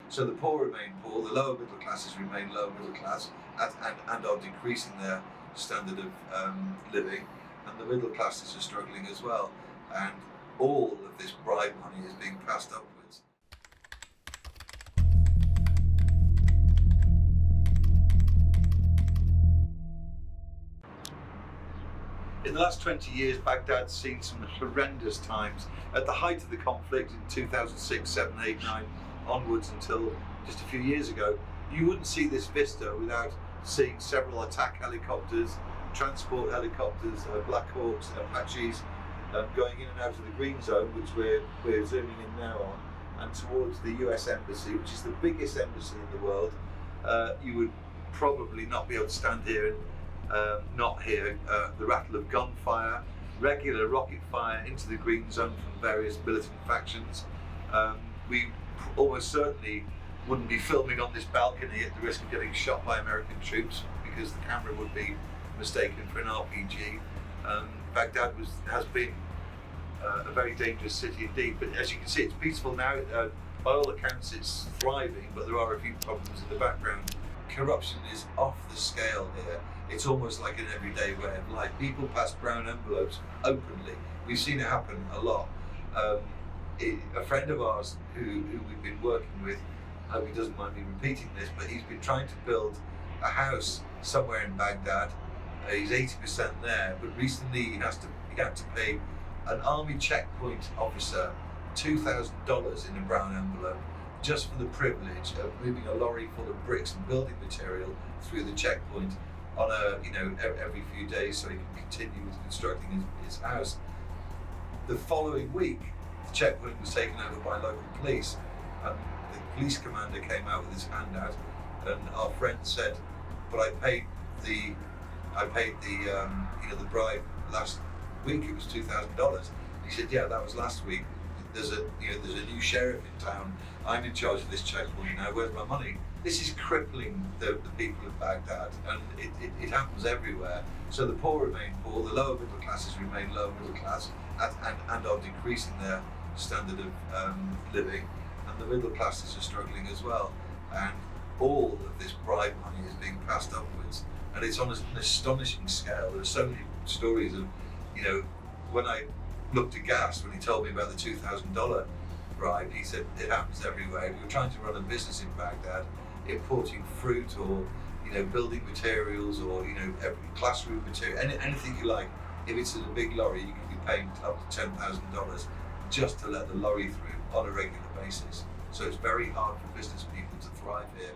So the poor remain poor, the lower middle classes remain lower middle class, and are decreasing their standard of living, and the middle classes are struggling as well. And all of this bribe money is being passed upwards. In the last 20 years, Baghdad's seen some horrendous times. At the height of the conflict in 2006, 7, 8, 9 onwards until just a few years ago, you wouldn't see this vista without seeing several attack helicopters, transport helicopters, Black Hawks, Apaches, going in and out of the green zone, which we're zooming in now on, and towards the US Embassy, which is the biggest embassy in the world. You would probably not be able to stand here and not hear the rattle of gunfire, regular rocket fire into the green zone from various militant factions. We almost certainly wouldn't be filming on this balcony at the risk of getting shot by American troops, because the camera would be mistaken for an RPG. Baghdad has been a very dangerous city indeed, but as you can see, it's peaceful now. By all accounts, it's thriving, but there are a few problems in the background. Corruption is off the scale here. It's almost like an everyday way of life. People pass brown envelopes openly. We've seen it happen a lot. A friend of ours who we've been working with, I hope he doesn't mind me repeating this, but he's been trying to build a house somewhere in Baghdad. He's 80% there, but recently he had to pay an army checkpoint officer $2,000 in a brown envelope just for the privilege of moving a lorry full of bricks and building material through the checkpoint on every few days, so he can continue with constructing his house. The following week, the checkpoint was taken over by local police, and the police commander came out with his hand out, and our friend said, "But I paid the bribe last week. It was $2,000." He said, "Yeah, that was last week. There's a new sheriff in town. I'm in charge of this checkpoint now. Where's my money?" This is crippling the people of Baghdad, and it happens everywhere. So the poor remain poor, the lower middle classes remain lower middle class, and are decreasing their standard of living, and the middle classes are struggling as well. And all of this bribe money is being passed upwards, and it's on an astonishing scale. There are so many stories of, when I looked aghast when he told me about the $2,000 bribe. He said it happens everywhere. If you're trying to run a business in Baghdad, importing fruit or building materials or every classroom material, anything you like, if it's in a big lorry, you can be paying up to $10,000 just to let the lorry through on a regular basis. So it's very hard for business people to thrive here.